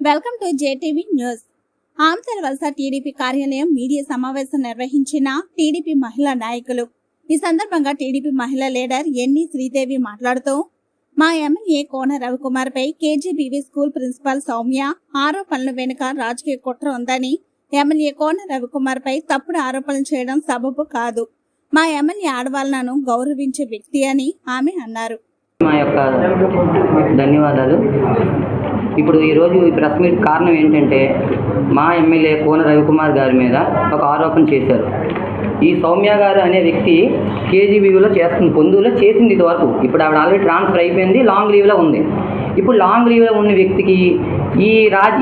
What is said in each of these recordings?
Welcome to JTV news. ఆమ్తర్ వలస TDP కార్యాలయం మీడియా సమావేశం నిర్వహించిన టీడీపీ మహిళా నాయకులు. ఈ సందర్భంగా టీడీపీ మహిళా లీడర్ ఎన్ని శ్రీదేవి మాట్లాడుతూ, మా ఎమ్మెల్యే కోన రవికుమార్ పై కేజీబీవీ స్కూల్ ప్రిన్సిపాల్ సౌమ్య ఆరోపణల వెనుక రాజకీయ కుట్ర ఉందని, ఎమ్మెల్యే కోన రవికుమార్ పై తప్పుడు ఆరోపణలు చేయడం సబబు కాదు. మా ఎమ్మెల్యే ఆడవాళ్లను గౌరవించే వ్యక్తి అని ఆమె అన్నారు. మా యొక్క ధన్యవాదాలు. ఇప్పుడు ఈరోజు ఈ ప్రెస్ మీట్ కారణం ఏంటంటే, మా ఎమ్మెల్యే కోన రవికుమార్ గారి మీద ఒక ఆరోపణ చేశారు. ఈ సౌమ్య గారు అనే వ్యక్తి కేజీబీవీలో పొందులో చేసింది ఇదివరకు. ఇప్పుడు ఆవిడ ఆల్రెడీ ట్రాన్స్ఫర్ అయిపోయింది, లాంగ్ లీవ్లో ఉంది. ఇప్పుడు లాంగ్ లీవ్లో ఉన్న వ్యక్తికి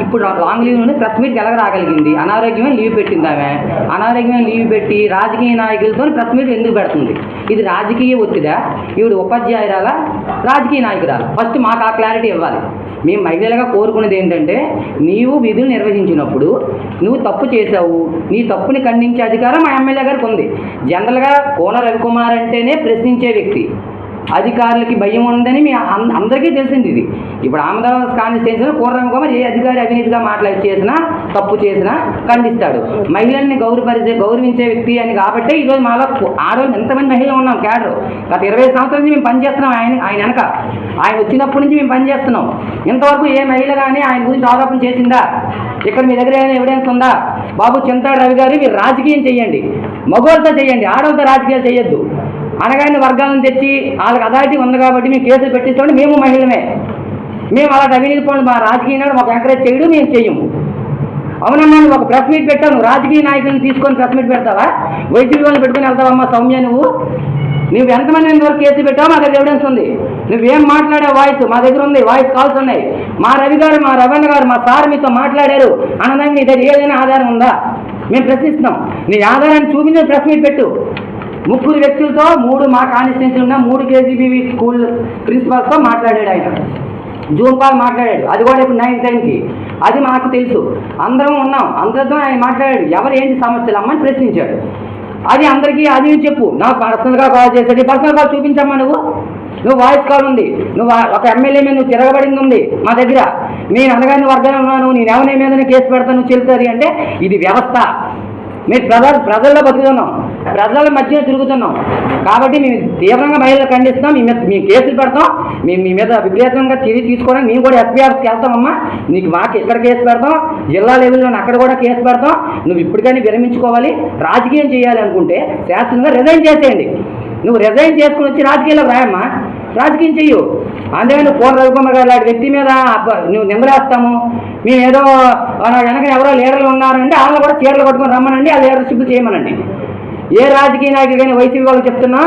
ఇప్పుడు లాంగ్ లీవ్ నుండి ప్రెస్ మీట్కి ఎలా రాగలిగింది? అనారోగ్యమైన లీవ్ పెట్టింది ఆమె. అనారోగ్యమైన లీవ్ పెట్టి రాజకీయ నాయకులతో ప్రెస్ మీట్ ఎందుకు పెడుతుంది? ఇది రాజకీయ ఒత్తిడా? ఈవిడ ఉపాధ్యాయురాలా, రాజకీయ నాయకురాలా? ఫస్ట్ మాకు ఆ క్లారిటీ ఇవ్వాలి. మేము మహిళలుగా కోరుకునేది ఏంటంటే, నీవు విధులు నిర్వహించినప్పుడు నువ్వు తప్పు చేశావు, నీ తప్పుని ఖండించే అధికారం మా ఎమ్మెల్యే గారికి ఉంది. జనరల్గా కోన రవికుమార్ అంటేనే ప్రశ్నించే వ్యక్తి. అధికారులకి భయం ఉందని మీ అందరికీ తెలిసింది. ఇది ఇప్పుడు ఆమదాబాద్ కాన్స్టిట్యున్సీలో కోన రవికుమార్ ఏ అధికారి అవినీతిగా చేసినా, తప్పు చేసినా ఖండిస్తాడు. మహిళల్ని గౌరవించే వ్యక్తి అని కాబట్టి ఈరోజు మాలో ఆడవాళ్ళు ఎంతమంది మహిళలు ఉన్నాం క్యాడర్. గత 20 సంవత్సరాల నుంచి మేము పనిచేస్తున్నాం. ఆయన వెనక ఆయన వచ్చినప్పటి నుంచి మేము పనిచేస్తున్నాం. ఇంతవరకు ఏ మహిళ కానీ ఆయన గురించి ఆరోపణ చేసిందా? ఇక్కడ మీ దగ్గర ఏమైనా ఎవిడెన్స్ ఉందా? బాబు చింతాడు రవి గారు, మీరు రాజకీయం చేయండి, మగవాళ్ళతో చేయండి, ఆడవాళ్ళతో రాజకీయాలు చేయొద్దు. అనగానే వర్గాలను తెచ్చి వాళ్ళకి అథారిటీ ఉంది కాబట్టి మేము కేసులు పెట్టిస్తామంటే మేము మహిళమే. మేము అలా అవినీతి పనులు మా రాజకీయ మాకు ఎంకరేజ్ చేయడం మేము చెయ్యము. అవునమ్మా, నువ్వు ఒక ప్రెస్ మీట్ పెట్టావు, నువ్వు రాజకీయ నాయకులను తీసుకొని ప్రెస్ మీట్ పెడతావా? వైసీపీ వాళ్ళని పెట్టుకుని వెళ్తావమ్మా సౌమ్య? నువ్వు ఎంతమంది వరకు కేసు పెట్టావో మా దగ్గర ఎవిడెన్స్ ఉంది. నువ్వేం మాట్లాడే వాయిస్ మా దగ్గర ఉంది, వాయిస్ కాల్స్ ఉన్నాయి. మా రవి గారు, మా రవణ గారు, మా సార్ మీతో మాట్లాడారు అనడానికి నీ దగ్గర ఏదైనా ఆధారం ఉందా? మేము ప్రశ్నిస్తున్నాం. నీ ఆధారాన్ని చూపించి ప్రెస్ మీట్ పెట్టు. 3 వ్యక్తులతో 3 మా కాన్స్టిట్యున్సీ ఉన్న 3 కేజీబీవీ స్కూల్ ప్రిన్సిపాల్స్తో మాట్లాడాడు. ఆయన జూమ్ కాల్ మాట్లాడాడు. అది కూడా ఇప్పుడు 9 టైంకి. అది మాకు తెలుసు, అందరం ఉన్నాం. అందరితో ఆయన మాట్లాడాడు. ఎవరు ఏంటి సమస్యలు అమ్మని ప్రశ్నించాడు. అది అందరికీ అది చెప్పు. నాకు పర్సనల్గా కాల్ చేశాడు. పర్సనల్ కాల్ చూపించమ్మా. నువ్వు వాయిస్ కాల్ ఉంది, నువ్వు ఒక ఎమ్మెల్యే మీద నువ్వు తిరగబడింది ఉంది మా దగ్గర. నేను అనగానే వర్గాలు ఉన్నాను, నేను ఎవరి మీదనే కేసు పెడతాను నువ్వు చెల్లుతుంది అంటే ఇది వ్యవస్థ. మీరు ప్రజల్లో బతుకుతున్నాం, ప్రజల మధ్య తిరుగుతున్నాం. కాబట్టి మేము తీవ్రంగా మహిళలు ఖండిస్తాం. మేము కేసులు పెడతాం. మేము మీ మీద విపరీతంగా చర్య తీసుకోవడానికి మేము కూడా ఎస్పీ ఆఫీస్కి వెళ్తామమ్మా. నీకు మాకు ఇక్కడ కేసు పెడతాం, జిల్లా లెవెల్లో అక్కడ కూడా కేసు పెడతాం. నువ్వు ఇప్పటికైనా విరమించుకోవాలి. రాజకీయం చేయాలి అనుకుంటే శాస్త్రంగా రిజైన్ చేసేయండి. నువ్వు రిజైన్ చేసుకుని వచ్చి రాజకీయాల్లో రాయమ్మా, రాజకీయం చెయ్యు. అందుకే నువ్వు కోన రవికుమార్ గారు లాంటి వ్యక్తి మీద నువ్వు నిందలేస్తాము. మేము ఏదో వెనక ఎవరో లీడర్లు ఉన్నారంటే వాళ్ళని కూడా చీరలు కట్టుకొని రమ్మనండి, ఆ లీడర్షిప్ చేయమనండి. ఏ రాజకీయ నాయకులు కానీ వైసీపీ వాళ్ళు చెప్తున్నా,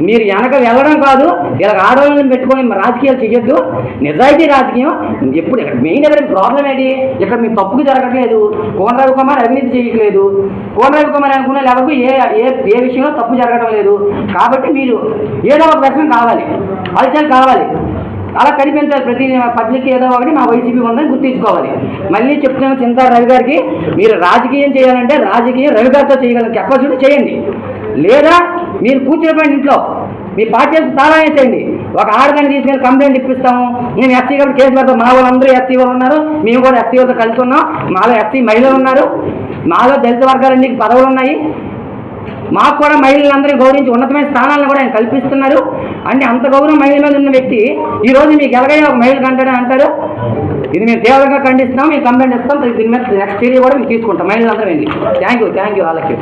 మీరు వెనక వెళ్ళడం కాదు, ఇలా ఆడవాళ్ళని పెట్టుకొని రాజకీయాలు చేయొద్దు. నిజాయితీ రాజకీయం ఎప్పుడు మెయిన్ ఎక్కడ ప్రాబ్లం ఏంటి? ఇక్కడ మీ తప్పుకు జరగట్లేదు. కోన రవికుమార్ అవినీతి చేయట్లేదు. కోన రవికుమార్ అనుకున్న ఎవరికి ఏ విషయంలో తప్పు జరగడం లేదు. కాబట్టి మీరు ఏదో ఒక ప్రశ్న కావాలి, ఫలితాలు కావాలి, అలా కనిపించాలి. ప్రతి పబ్లిక్ ఏదో ఒకటి మా వైసీపీ ఉందని గుర్తించుకోవాలి. మళ్ళీ చెప్తున్నాను చింతాడు రవి గారికి, మీరు రాజకీయం చేయాలంటే రాజకీయం రవి గారితో చేయగల కెపాసిటీ చేయండి. లేదా మీరు కూర్చోబడి ఇంట్లో మీ పార్టీ తాళా వేసేయండి. ఒక ఆడదాన్ని తీసుకెళ్ళి కంప్లైంట్ ఇప్పిస్తాము. మేము ఎస్సీ కాబట్టి కేసు పెడతాం. మా వాళ్ళందరూ ఎస్సీ వాళ్ళు ఉన్నారు, మేము కూడా ఎస్సీ వాళ్ళతో కలిసి ఉన్నాం. మాలో ఎస్సీ మహిళలు ఉన్నారు, మాలో దళిత వర్గాలన్నీ పదవులు ఉన్నాయి. మాకు కూడా మహిళలందరినీ గౌరవించి ఉన్నతమైన స్థానాలను కూడా ఆయన కల్పిస్తున్నారు. అంటే అంత గౌరవం మహిళల మీద ఉన్న వ్యక్తి ఈరోజు మీకు ఎలాగైనా ఒక మహిళ కంటాడని అంటారు. ఇది మేము తీవ్రంగా ఖండిస్తున్నాం. మేము కంప్లైంట్ ఇస్తాం. దీని మీద నెక్స్ట్ చర్య కూడా మేము తీసుకుంటాం. మహిళలందరూ వెళ్ళి థ్యాంక్ యూ వాళ్ళకి.